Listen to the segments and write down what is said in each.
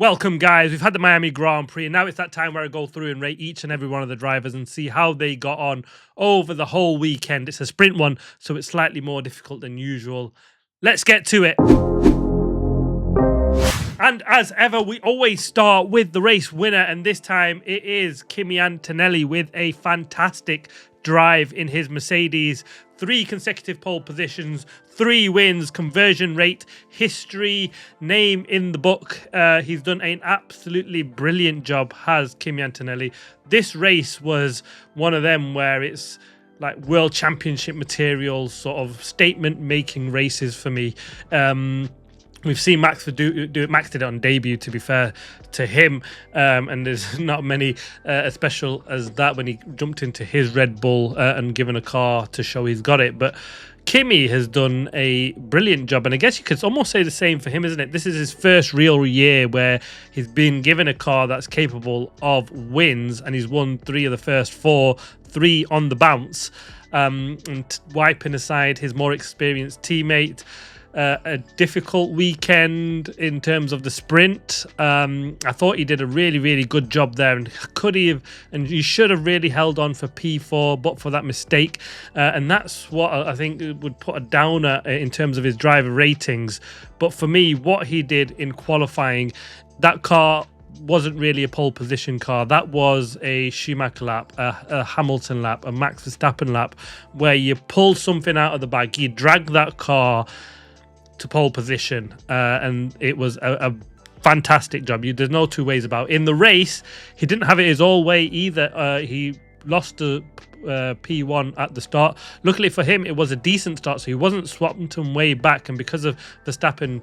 Welcome, guys. We've had the Miami Grand Prix, and now it's that time where I go through and rate each and every one of the drivers and see how they got on over the whole weekend. It's a sprint one, so it's slightly more difficult than usual. Let's get to it. And as ever, we always start with the race winner, and this time it is Kimi Antonelli with a fantastic drive in his Mercedes. 3 consecutive pole positions, 3 wins, conversion rate, history, name in the book. He's done an absolutely brilliant job, has Kimi Antonelli. This race was one of them where it's like world championship material, sort of statement-making races for me. We've seen Max do it. Max did it on debut, to be fair to him, and there's not many as special as that when he jumped into his Red Bull and given a car to show he's got it. But Kimi has done a brilliant job, and I guess you could almost say the same for him, isn't it? This is his first real year where he's been given a car that's capable of wins, and he's won 3 of the first 4, 3 on the bounce, and wiping aside his more experienced teammate. A difficult weekend in terms of the sprint. I thought he did a really, really good job there, and he should have really held on for P4, but for that mistake. And that's what I think would put a downer in terms of his driver ratings. But for me, what he did in qualifying, that car wasn't really a pole position car. That was a Schumacher lap, a Hamilton lap, a Max Verstappen lap, where you pull something out of the bag, you drag that car to pole position, and it was a fantastic job. There's no two ways about it. In the race, he didn't have it his all way either. He lost to P1 at the start. Luckily for him, it was a decent start, so he wasn't swapped him way back, and because of Verstappen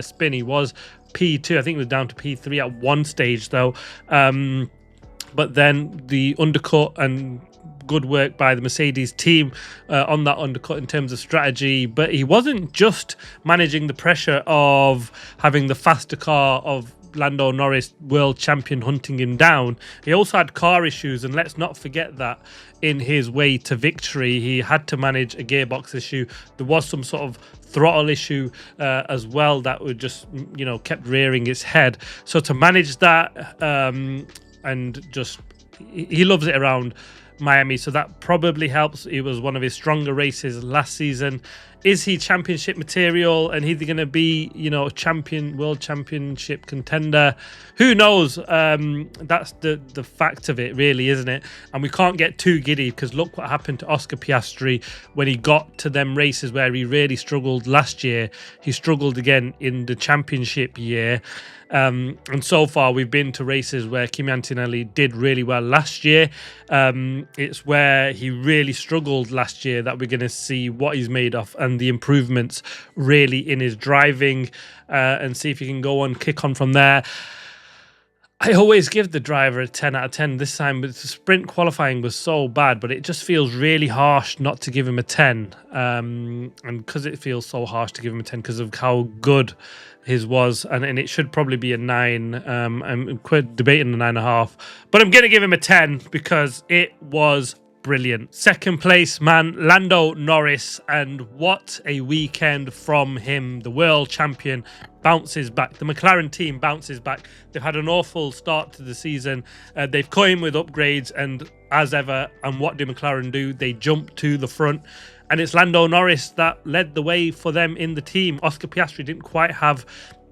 spin, he was P2. I think it was down to P3 at one stage though, but then the undercut and good work by the Mercedes team on that undercut in terms of strategy. But he wasn't just managing the pressure of having the faster car of Lando Norris, world champion, hunting him down. He also had car issues, and let's not forget that in his way to victory, he had to manage a gearbox issue. There was some sort of throttle issue as well that would just, kept rearing its head. So to manage that, and just, he loves it around Miami, so that probably helps. It was one of his stronger races last season. Is he championship material, and he's going to be, world championship contender? Who knows? That's the fact of it, really, isn't it? And we can't get too giddy, because look what happened to Oscar Piastri when he got to them races where he really struggled last year. He struggled again in the championship year. And so far we've been to races where Kimi Antonelli did really well last year. It's where he really struggled last year that we're going to see what he's made of and the improvements really in his driving, and see if he can go on, kick on from there. I always give the driver a 10 out of 10 this time, but the sprint qualifying was so bad, but it just feels really harsh not to give him a 10. And because it feels so harsh to give him a 10 because of how good his was, and it should probably be a 9. I'm quite debating a 9.5, but I'm going to give him a 10 because it was brilliant. Second place man, Lando Norris, and what a weekend from him. The world champion bounces back. The McLaren team bounces back. They've had an awful start to the season. They've come in with upgrades, and as ever, and what do McLaren do? They jump to the front, and it's Lando Norris that led the way for them in the team. Oscar Piastri didn't quite have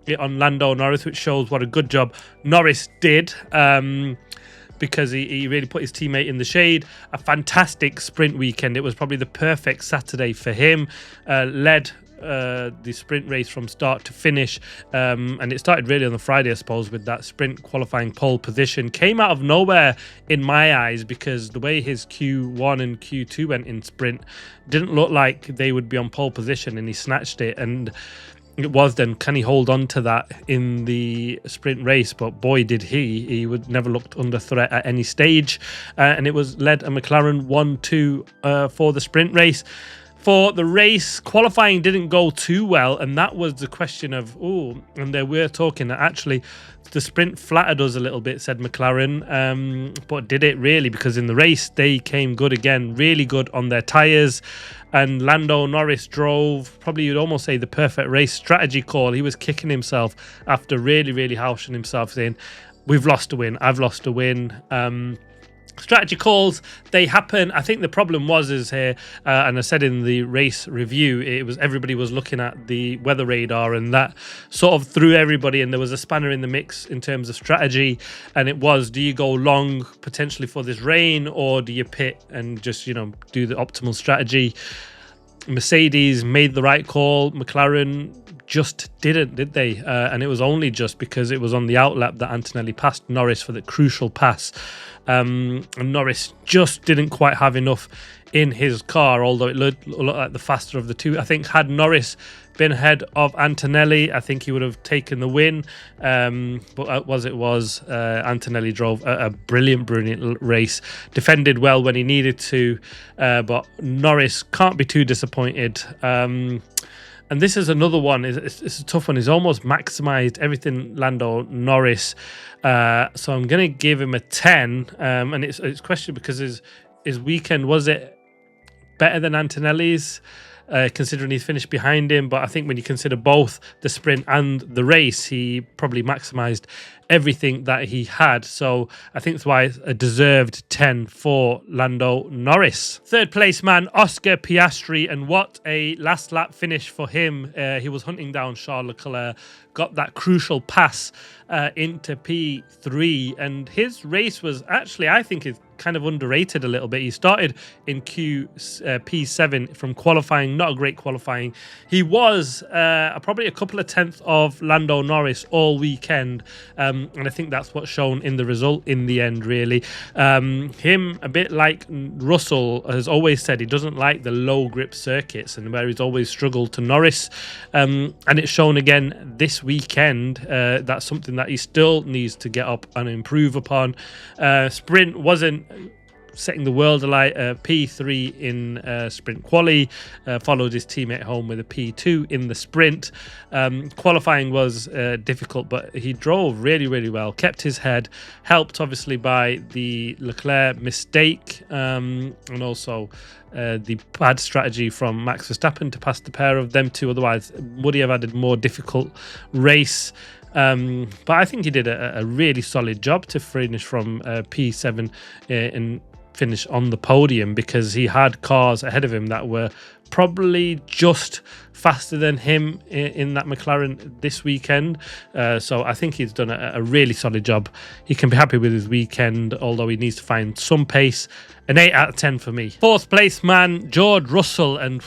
it on Lando Norris, which shows what a good job Norris did, because he really put his teammate in the shade. A fantastic sprint weekend. It was probably the perfect Saturday for him. Led the sprint race from start to finish, and it started really on the Friday, I suppose, with that sprint qualifying pole position. Came out of nowhere in my eyes, because the way his Q1 and Q2 went in sprint didn't look like they would be on pole position, and he snatched it. And it was then, can he hold on to that in the sprint race? But boy, did he would never looked under threat at any stage, and it was led a McLaren 1-2 for the sprint race. For the race, qualifying didn't go too well, and that was the question of, and they were talking that actually the sprint flattered us a little bit, said McLaren, but did it really? Because in the race, they came good again, really good on their tyres, and Lando Norris drove, probably you'd almost say the perfect race strategy call. He was kicking himself after really, really housing himself, saying, we've lost a win, I've lost a win. Strategy calls, they happen. I think the problem is here, and I said in the race review, it was everybody was looking at the weather radar, and that sort of threw everybody, and there was a spanner in the mix in terms of strategy. And it was, do you go long potentially for this rain, or do you pit and just do the optimal strategy? Mercedes made the right call. McLaren just didn't, did they? And it was only just because it was on the outlap that Antonelli passed Norris for the crucial pass. And Norris just didn't quite have enough in his car, although it looked like the faster of the two. I think had Norris been ahead of Antonelli, I think he would have taken the win. But Antonelli drove a brilliant race, defended well when he needed to, but Norris can't be too disappointed. And this is another one. It's a tough one. He's almost maximised everything, Lando Norris. So I'm going to give him a 10. And it's questioned because his weekend, was it better than Antonelli's? Considering he's finished behind him, but I think when you consider both the sprint and the race, he probably maximised everything that he had. So I think that's why it's a deserved 10 for Lando Norris. Third place man, Oscar Piastri, and what a last lap finish for him. He was hunting down Charles Leclerc, got that crucial pass into P3, and his race was actually, I think, is kind of underrated a little bit. He started in P7 from qualifying, not a great qualifying. He was probably a couple of tenths of Lando Norris all weekend, and I think that's what's shown in the result in the end, really. Him, a bit like Russell, has always said he doesn't like the low grip circuits, and where he's always struggled to Norris, and it's shown again this weekend. That's something that he still needs to get up and improve upon. Sprint wasn't setting the world alight. P3 in sprint quali, followed his teammate home with a P2 in the sprint. Qualifying was difficult, but he drove really, really well, kept his head, helped obviously by the Leclerc mistake, and also the bad strategy from Max Verstappen to pass the pair of them two. Otherwise, would he have had a more difficult race? But I think he did a really solid job to finish from P7 and finish on the podium, because he had cars ahead of him that were probably just faster than him in that McLaren this weekend. So I think he's done a really solid job. He can be happy with his weekend, although he needs to find some pace. An 8 out of 10 for me. Fourth place man, George Russell, and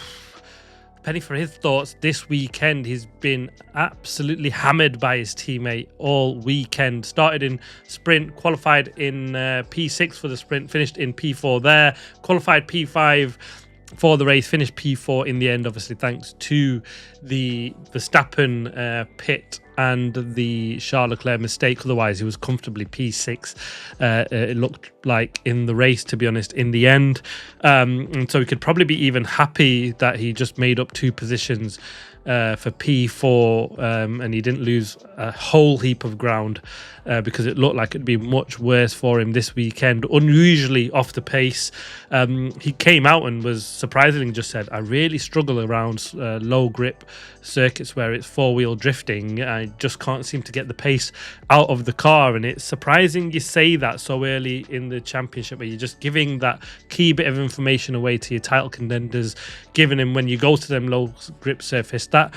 penny for his thoughts this weekend. He's been absolutely hammered by his teammate all weekend. Started in sprint, qualified in P6 for the sprint, finished in P4 there, qualified P5 for the race, finished P4 in the end, obviously thanks to the Verstappen pit and the Charles Leclerc mistake. Otherwise, he was comfortably P6. It looked like in the race, to be honest, in the end. And so he could probably be even happy that he just made up 2 positions for P4, and he didn't lose a whole heap of ground, because it looked like it'd be much worse for him this weekend. Unusually off the pace. He came out and was surprisingly just said, I really struggle around low grip circuits where it's 4-wheel drifting. I just can't seem to get the pace out of the car. And it's surprising you say that so early in the championship, where you're just giving that key bit of information away to your title contenders, giving him, when you go to them low grip surface, that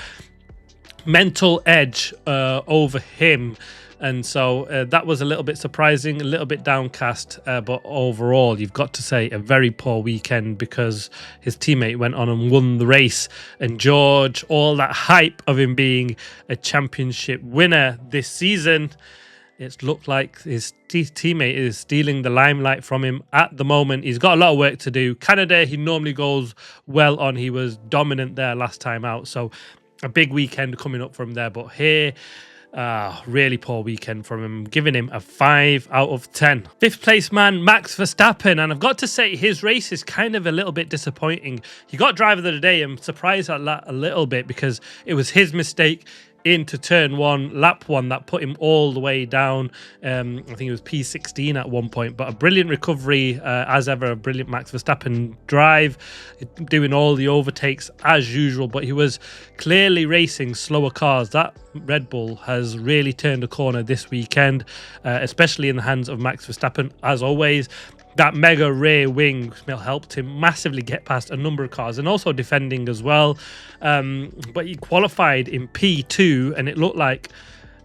mental edge over him. And so that was a little bit surprising, a little bit downcast, but overall, you've got to say a very poor weekend, because his teammate went on and won the race. And George, all that hype of him being a championship winner this season, it's looked like his teammate is stealing the limelight from him at the moment. He's got a lot of work to do. Canada, he normally goes well on. He was dominant there last time out. So a big weekend coming up from there. But here, Really poor weekend from him, giving him a 5 out of 10. Fifth place man, Max Verstappen, and I've got to say his race is kind of a little bit disappointing. He got driver of the day. I'm surprised at that a little bit because it was his mistake into turn one, lap one, that put him all the way down. I think it was P16 at one point, but a brilliant recovery, as ever, a brilliant Max Verstappen drive, doing all the overtakes as usual, but he was clearly racing slower cars. That Red Bull has really turned a corner this weekend, especially in the hands of Max Verstappen, as always. That mega rear wing helped him massively get past a number of cars and also defending as well. But he qualified in P2 and it looked like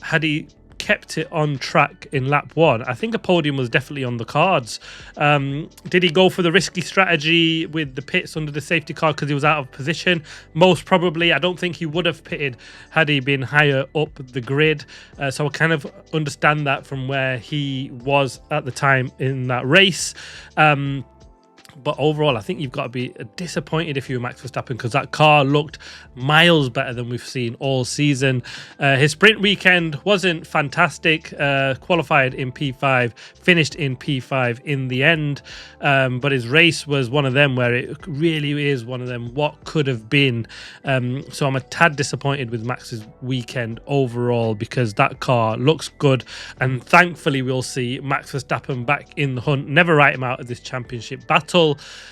had he kept it on track in lap one, I think a podium was definitely on the cards. Did he go for the risky strategy with the pits under the safety car because he was out of position? Most probably. I don't think he would have pitted had he been higher up the grid. So I kind of understand that from where he was at the time in that race. But overall, I think you've got to be disappointed if you're Max Verstappen because that car looked miles better than we've seen all season. His sprint weekend wasn't fantastic. Qualified in P5, finished in P5 in the end. But his race was one of them where it really is one of them what could have been. So I'm a tad disappointed with Max's weekend overall because that car looks good. And thankfully, we'll see Max Verstappen back in the hunt. Never write him out of this championship battle.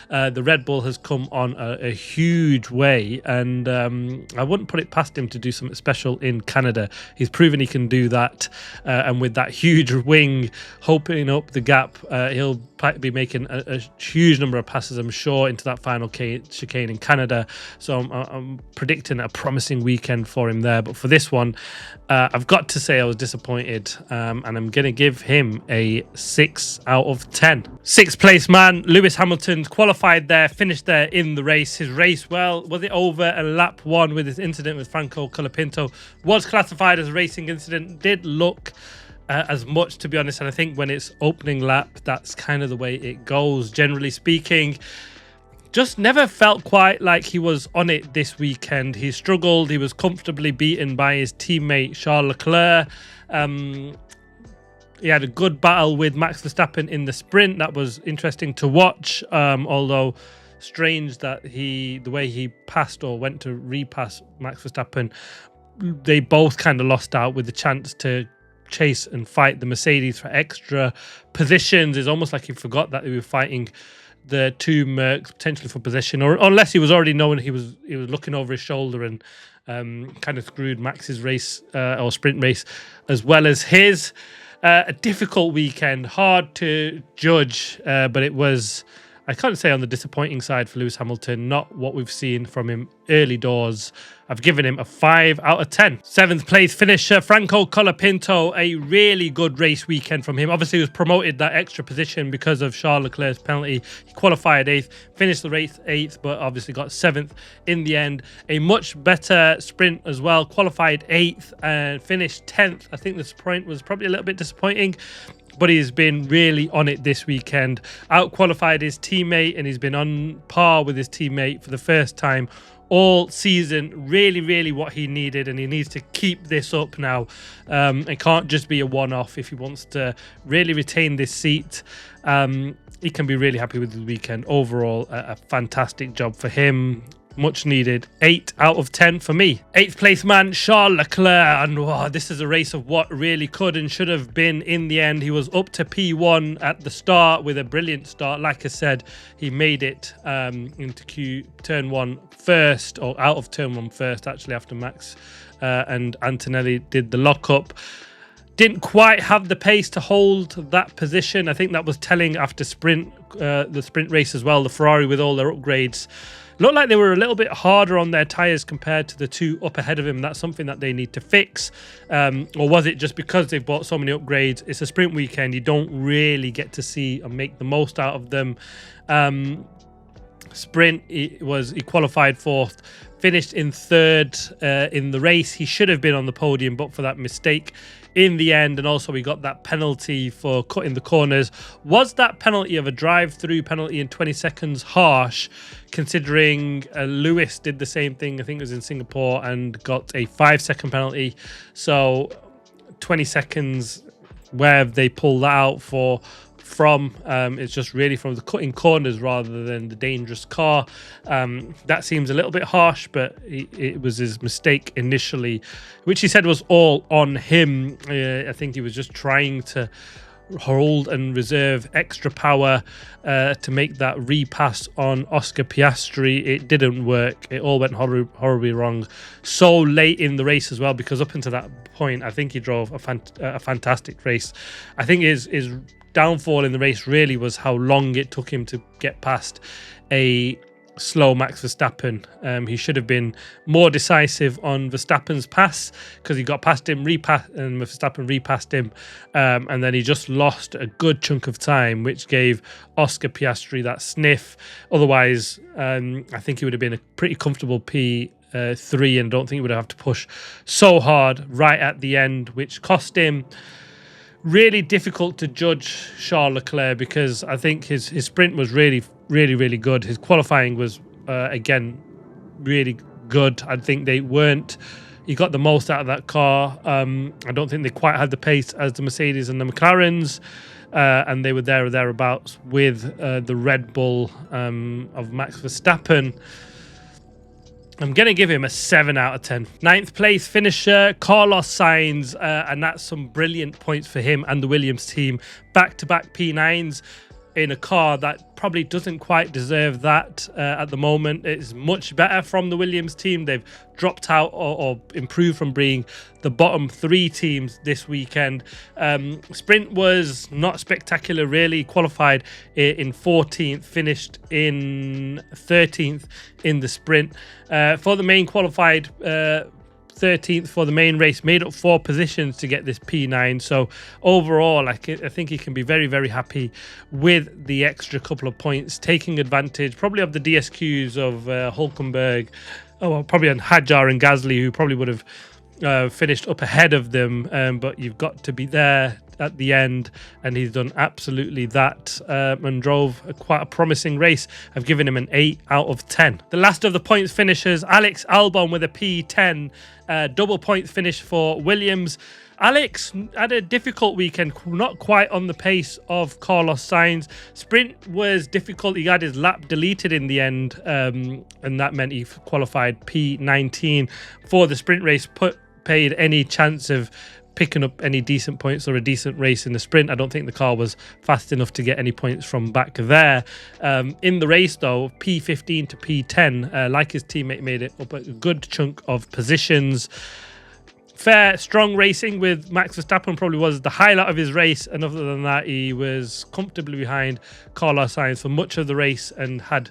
The Red Bull has come on a huge way, and I wouldn't put it past him to do something special in Canada. He's proven he can do that, and with that huge wing opening up the gap, he'll be making a huge number of passes, I'm sure, into that final chicane in Canada. So I'm predicting a promising weekend for him there. But for this one, I've got to say I was disappointed, and I'm going to give him a 6 out of 10. Sixth place man, Lewis Hamilton, qualified there, finished there in the race. His race, well, was it over a lap one with his incident with Franco Colapinto? Was classified as a racing incident. Did look as much, to be honest, and I think when it's opening lap, that's kind of the way it goes, generally speaking. Just never felt quite like he was on it this weekend. He struggled. He was comfortably beaten by his teammate Charles Leclerc. He had a good battle with Max Verstappen in the sprint. That was interesting to watch, although strange that the way he passed or went to repass Max Verstappen, they both kind of lost out with the chance to chase and fight the Mercedes for extra positions. It's almost like he forgot that they were fighting the two Mercs potentially for position, or unless he was already knowing he was looking over his shoulder and kind of screwed Max's race or sprint race as well as his. A difficult weekend, hard to judge, but it was, I can't say on the disappointing side for Lewis Hamilton, not what we've seen from him early doors. I've given him a 5 out of 10. Seventh place finisher, Franco Colapinto, a really good race weekend from him. Obviously, he was promoted that extra position because of Charles Leclerc's penalty. He qualified 8th, finished the race 8th, but obviously got 7th in the end. A much better sprint as well, qualified 8th and finished 10th. I think the sprint was probably a little bit disappointing, but he's been really on it this weekend. Out-qualified his teammate, and he's been on par with his teammate for the first time all season. Really what he needed, and he needs to keep this up now. It can't just be a one-off if he wants to really retain this seat. He can be really happy with the weekend. Overall, a fantastic job for him. Much needed. 8 out of 10 for me. 8th place man, Charles Leclerc, and this is a race of what really could and should have been in the end. He was up to P1 at the start with a brilliant start. Like I said, he made it into turn 1 first, or out of turn 1 first, actually, after Max and Antonelli did the lockup. Didn't quite have the pace to hold that position. I think that was telling after the sprint race as well. The Ferrari with all their upgrades looked like they were a little bit harder on their tyres compared to the two up ahead of him. That's something that they need to fix. Or was it just because they've bought so many upgrades? It's a sprint weekend. You don't really get to see and make the most out of them. Sprint, he qualified 4th, finished in 3rd in the race. He should have been on the podium, but for that mistake in the end, and also we got that penalty for cutting the corners. Was that penalty of a drive-through penalty in 20 seconds harsh, considering Lewis did the same thing, I think it was in Singapore, and got a 5-second penalty? So 20 seconds. Where have they pulled that out from? It's just really from the cutting corners rather than the dangerous car. That seems a little bit harsh, but it was his mistake initially, which he said was all on him. I think he was just trying to hold and reserve extra power to make that repass on Oscar Piastri. It didn't work. It all went horribly wrong so late in the race as well, because up until that point I think he drove a fantastic race. I think his downfall in the race really was how long it took him to get past a slow Max Verstappen. He should have been more decisive on Verstappen's pass, because he got past him, and Verstappen repassed him, and then he just lost a good chunk of time, which gave Oscar Piastri that sniff. Otherwise, I think he would have been a pretty comfortable P3, and I don't think he would have to push so hard right at the end, which cost him. Really difficult to judge Charles Leclerc, because I think his sprint was really good. His qualifying was again really good. I think he got the most out of that car. I don't think they quite had the pace as the Mercedes and the McLarens, and they were there or thereabouts with the Red Bull of Max Verstappen. I'm going to give him a 7 out of 10. 9th place finisher, Carlos Sainz, and that's some brilliant points for him and the Williams team. Back-to-back P9s in a car that probably doesn't quite deserve that at the moment. It's much better from the Williams team. They've dropped out or improved from being the bottom 3 teams this weekend. Sprint was not spectacular really. Qualified in 14th, finished in 13th in the sprint. For the main, qualified 13th for the main race, made up 4 positions to get this P9. So overall, I think he can be very, very happy with the extra couple of points, taking advantage probably of the DSQs of Hulkenberg, probably on Hadjar and Gasly, who probably would have finished up ahead of them, but you've got to be there at the end, and he's done absolutely that, and drove quite a promising race. I've given him an 8 out of 10. The last of the points finishers, Alex Albon with a P10, double point finish for Williams. Alex had a difficult weekend, not quite on the pace of Carlos Sainz. Sprint was difficult. He had his lap deleted in the end, and that meant he qualified P19 for the sprint race, paid any chance of picking up any decent points or a decent race in the sprint. I don't think the car was fast enough to get any points from back there. In the race though, P15 to P10, like his teammate, made it up a good chunk of positions. Fair, strong racing with Max Verstappen probably was the highlight of his race, and other than that, he was comfortably behind Carlos Sainz for much of the race and had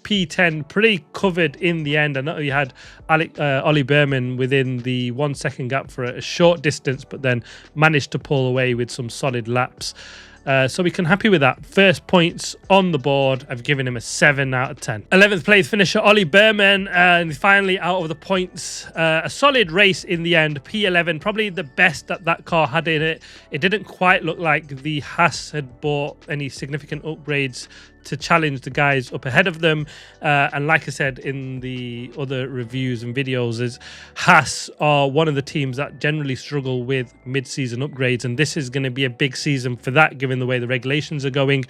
P10 pretty covered in the end. I know he had Ollie Berman within the 1 second gap for a short distance, but then managed to pull away with some solid laps. So we can happy with that. First points on the board. I've given him a 7 out of 10. 11th place finisher, Ollie Berman, and finally out of the points. A solid race in the end. P11, probably the best that car had in it. It didn't quite look like the Haas had bought any significant upgrades to challenge the guys up ahead of them, and like I said in the other reviews and videos, is Haas are one of the teams that generally struggle with mid-season upgrades, and this is going to be a big season for that given the way the regulations are going.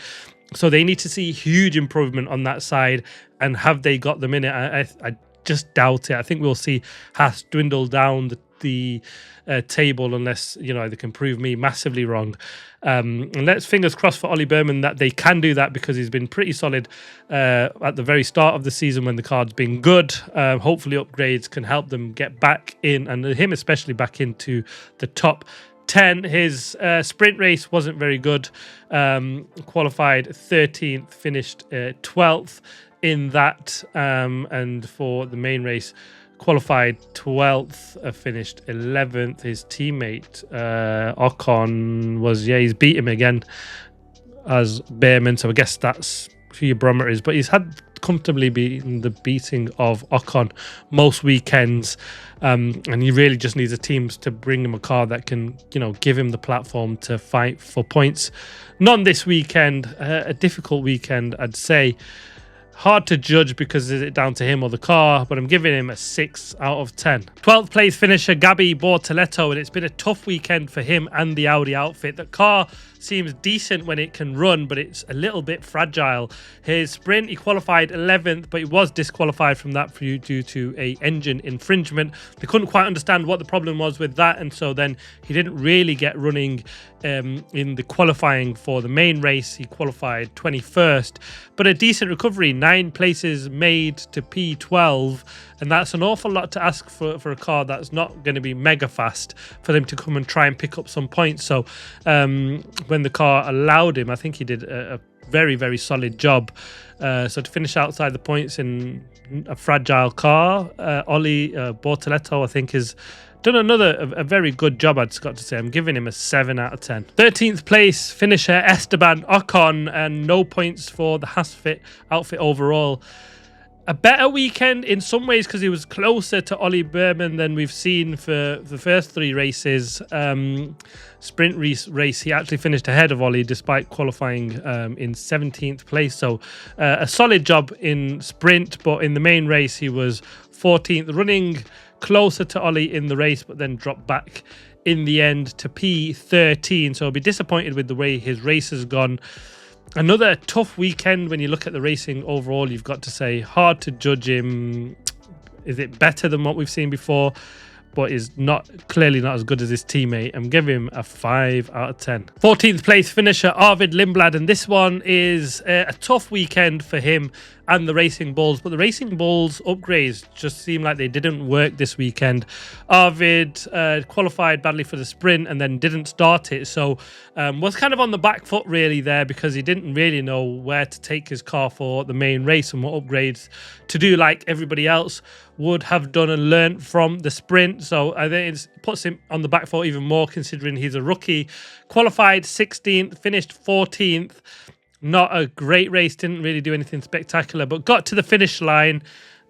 So they need to see huge improvement on that side, and have they got them in it? I just doubt it. I think we'll see Haas dwindle down the table unless they can prove me massively wrong. And let's fingers crossed for Ollie Berman that they can do that, because he's been pretty solid at the very start of the season when the card's been good. Hopefully upgrades can help them get back in, and him especially back into the top 10. His sprint race wasn't very good. Qualified 13th, finished 12th in that, and for the main race qualified 12th, finished 11th. His teammate Ocon he's beat him again as Behrman, so I guess that's who your barometer is, but he's had comfortably beaten the beating of Ocon most weekends, and he really just needs the teams to bring him a car that can give him the platform to fight for points. None this weekend. A difficult weekend, I'd say. Hard to judge because is it down to him or the car, but I'm giving him a 6 out of 10. 12th place finisher Gabby Bortoletto, and it's been a tough weekend for him and the Audi outfit. The car seems decent when it can run, but it's a little bit fragile. His sprint, he qualified 11th, but he was disqualified from that due to a engine infringement. They couldn't quite understand what the problem was with that, and so then he didn't really get running in the qualifying for the main race. He qualified 21st, but a decent recovery, 9 places made to P12, and that's an awful lot to ask for a car that's not going to be mega fast for them to come and try and pick up some points. So when the car allowed him, I think he did a very, very solid job. So to finish outside the points in a fragile car, Ollie Bortoletto, I think, has done a very good job, I'd got to say. I'm giving him a 7 out of 10. 13th place finisher Esteban Ocon, and no points for the Hasfit outfit overall. A better weekend in some ways because he was closer to Ollie Berman than we've seen for the first 3 races. Sprint race, he actually finished ahead of Ollie despite qualifying in 17th place. So a solid job in sprint, but in the main race he was 14th, running closer to Ollie in the race, but then dropped back in the end to P13. So I'll be disappointed with the way his race has gone. Another tough weekend when you look at the racing overall, you've got to say. Hard to judge him. Is it better than what we've seen before? But is clearly not as good as his teammate. I'm giving him a 5 out of 10. 14th place finisher Arvid Lindblad, and this one is a tough weekend for him and the Racing Bulls, but the Racing Bulls upgrades just seem like they didn't work this weekend. Arvid qualified badly for the sprint and then didn't start it, so was kind of on the back foot really there because he didn't really know where to take his car for the main race and what upgrades to do, like everybody else would have done and learned from the sprint. So I think it puts him on the back foot even more considering he's a rookie. Qualified 16th, finished 14th. Not a great race, didn't really do anything spectacular, but got to the finish line.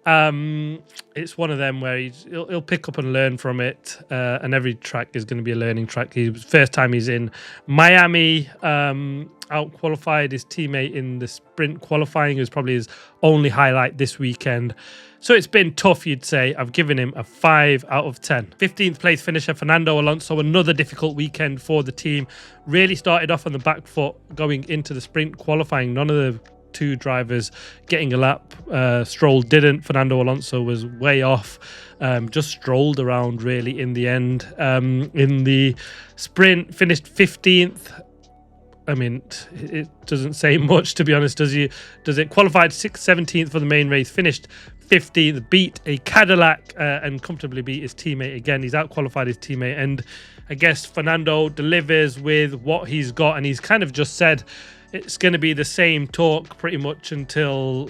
It's one of them where he'll pick up and learn from it, and every track is going to be a learning track. First time he's in Miami, out-qualified his teammate in the sprint qualifying. It was probably his only highlight this weekend. So it's been tough, you'd say. I've given him a 5 out of 10. 15th place finisher Fernando Alonso, another difficult weekend for the team. Really started off on the back foot going into the sprint qualifying. None of the 2 drivers getting a lap. Stroll didn't. Fernando Alonso was way off. Just strolled around really in the end. In the sprint, finished 15th. I mean, it doesn't say much, to be honest, does it? Qualified 6th, 17th for the main race, finished 15th, beat a Cadillac and comfortably beat his teammate again. He's out-qualified his teammate, and I guess Fernando delivers with what he's got, and he's kind of just said it's going to be the same talk pretty much until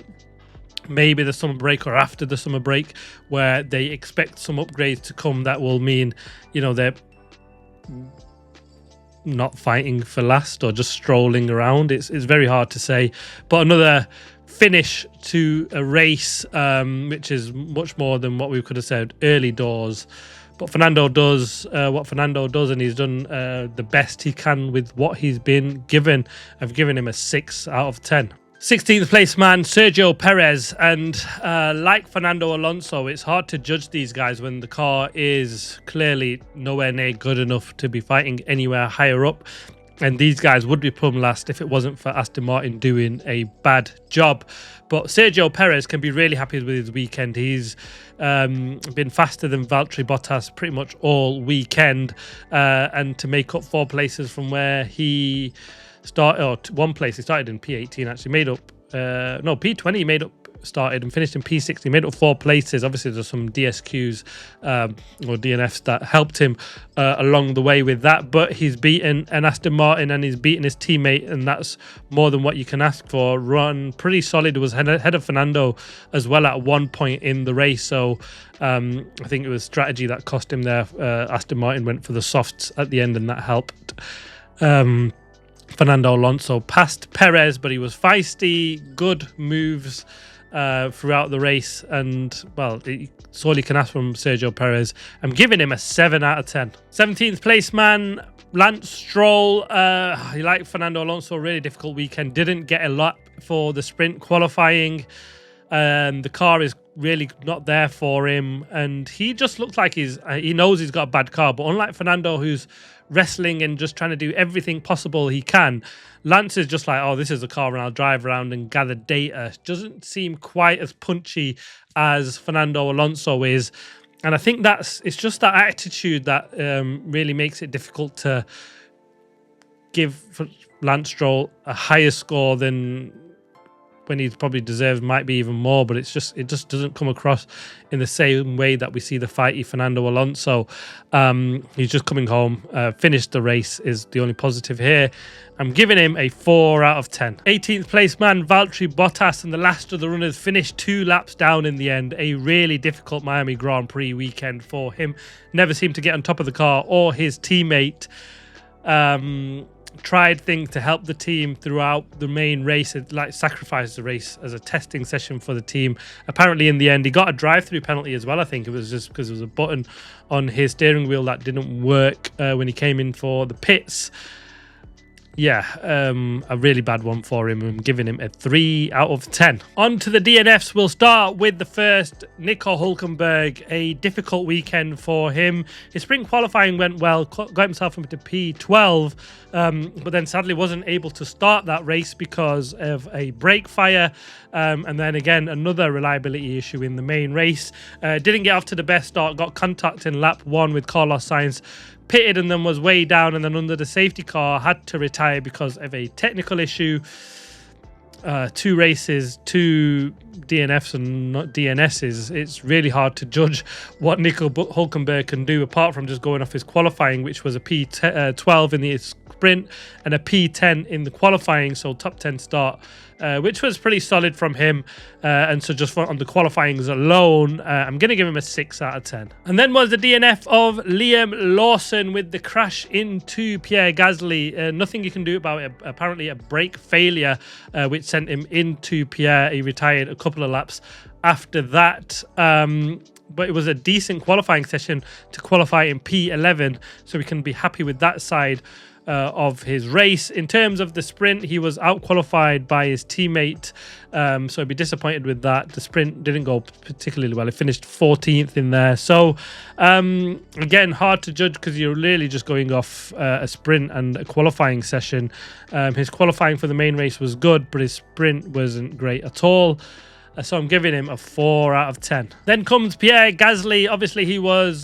maybe the summer break or after the summer break, where they expect some upgrades to come that will mean, they're not fighting for last or just strolling around. It's very hard to say, but another finish to a race, which is much more than what we could have said early doors. But Fernando does what Fernando does, and he's done the best he can with what he's been given. I've given him a 6 out of 10. 16th place man Sergio Perez, and like Fernando Alonso, it's hard to judge these guys when the car is clearly nowhere near good enough to be fighting anywhere higher up, and these guys would be plumb last if it wasn't for Aston Martin doing a bad job. But Sergio Perez can be really happy with his weekend. He's been faster than Valtteri Bottas pretty much all weekend, and to make up 4 places from where he started, or 1 place he started in P18, actually made up P20 he made up, started and finished in P60. He made up 4 places. Obviously there's some DSQs or DNFs that helped him along the way with that, but he's beaten an Aston Martin and he's beaten his teammate, and that's more than what you can ask for. Run pretty solid, was ahead of Fernando as well at 1 point in the race, so I think it was strategy that cost him there. Aston Martin went for the softs at the end and that helped. Fernando Alonso passed Perez, but he was feisty, good moves, throughout the race, and well, it's all you can ask from Sergio Perez. I'm giving him a 7 out of 10. 17th place man, Lance Stroll. He, like Fernando Alonso, really difficult weekend. Didn't get a lap for the sprint qualifying. The car is really not there for him, and he just looks like he knows he's got a bad car. But unlike Fernando, who's wrestling and just trying to do everything possible he can, Lance is just like, oh, this is a car and I'll drive around and gather data. Doesn't seem quite as punchy as Fernando Alonso is. And I think it's just that attitude that really makes it difficult to give Lance Stroll a higher score than when he probably deserves, might be even more, but it just doesn't come across in the same way that we see the fighty Fernando Alonso. He's just coming home, finished the race is the only positive here. I'm giving him a 4 out of 10. 18th place man, Valtteri Bottas, and the last of the runners finished 2 laps down in the end. A really difficult Miami Grand Prix weekend for him. Never seemed to get on top of the car or his teammate. Tried things to help the team throughout the main race, like sacrificed the race as a testing session for the team. Apparently in the end he got a drive-through penalty as well. I think it was just because there was a button on his steering wheel that didn't work when he came in for the pits. Yeah, a really bad one for him. I'm giving him a 3 out of 10. On to the DNFs. We'll start with the first, Nico Hülkenberg. A difficult weekend for him. His sprint qualifying went well, got himself into P12, but then sadly wasn't able to start that race because of a brake fire. And then again, another reliability issue in the main race. Didn't get off to the best start, got contact in lap 1 with Carlos Sainz, pitted and then was way down, and then under the safety car had to retire because of a technical issue. 2 races, 2 DNFs and not DNSs. It's really hard to judge what Nico Hülkenberg can do apart from just going off his qualifying, which was a P12 in the sprint and a P10 in the qualifying, so top 10 start, which was pretty solid from him. And so just on the qualifyings alone, I'm going to give him a 6 out of 10. And then was the DNF of Liam Lawson with the crash into Pierre Gasly. Nothing you can do about it. Apparently a brake failure, which sent him into Pierre. He retired a couple of laps after that. But it was a decent qualifying session to qualify in P11, so we can be happy with that side of his race. In terms of the sprint, he was out-qualified by his teammate, so I'd be disappointed with that. The sprint didn't go particularly well. It finished 14th in there. So, again, hard to judge because you're really just going off a sprint and a qualifying session. His qualifying for the main race was good, but his sprint wasn't great at all. So I'm giving him a 4 out of 10. Then comes Pierre Gasly. Obviously, he was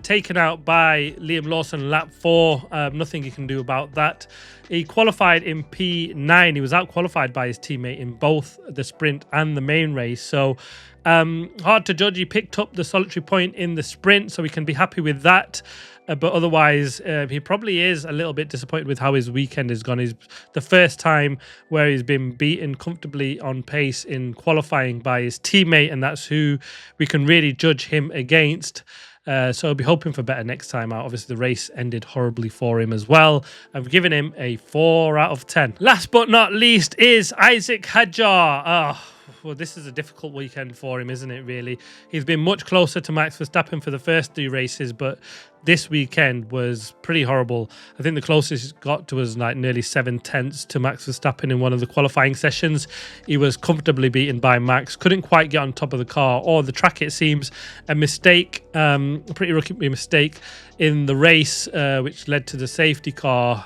taken out by Liam Lawson lap 4. Nothing you can do about that. He qualified in P9. He was out-qualified by his teammate in both the sprint and the main race. So hard to judge. He picked up the solitary point in the sprint, so we can be happy with that. But otherwise, he probably is a little bit disappointed with how his weekend has gone. It's the first time where he's been beaten comfortably on pace in qualifying by his teammate, and that's who we can really judge him against. So I'll be hoping for better next time out. Obviously, the race ended horribly for him as well. I've given him a 4 out of 10. Last but not least is Isaac Hadjar. Well, this is a difficult weekend for him, isn't it, really? He's been much closer to Max Verstappen for the first 3 races, but this weekend was pretty horrible. I think the closest he got to was like nearly 7/10 to Max Verstappen in one of the qualifying sessions. He was comfortably beaten by Max, couldn't quite get on top of the car or the track, it seems. A mistake, a pretty rookie mistake in the race, which led to the safety car,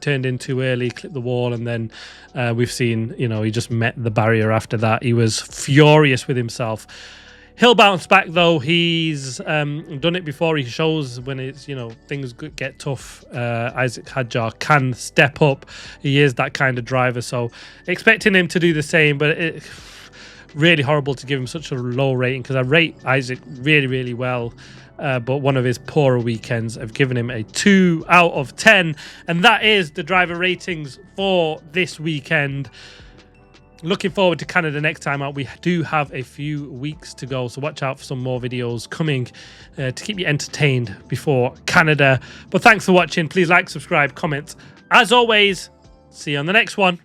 turned in too early, clipped the wall, and then we've seen, he just met the barrier after that. He was furious with himself. He'll bounce back, though. He's done it before. He shows when it's, things get tough. Isaac Hadjar can step up. He is that kind of driver, so expecting him to do the same, but it's really horrible to give him such a low rating because I rate Isaac really, really well. But one of his poorer weekends, I've given him a 2 out of 10. And that is the driver ratings for this weekend. Looking forward to Canada next time out. We do have a few weeks to go, so watch out for some more videos coming to keep you entertained before Canada. But thanks for watching. Please like, subscribe, comment. As always, see you on the next one.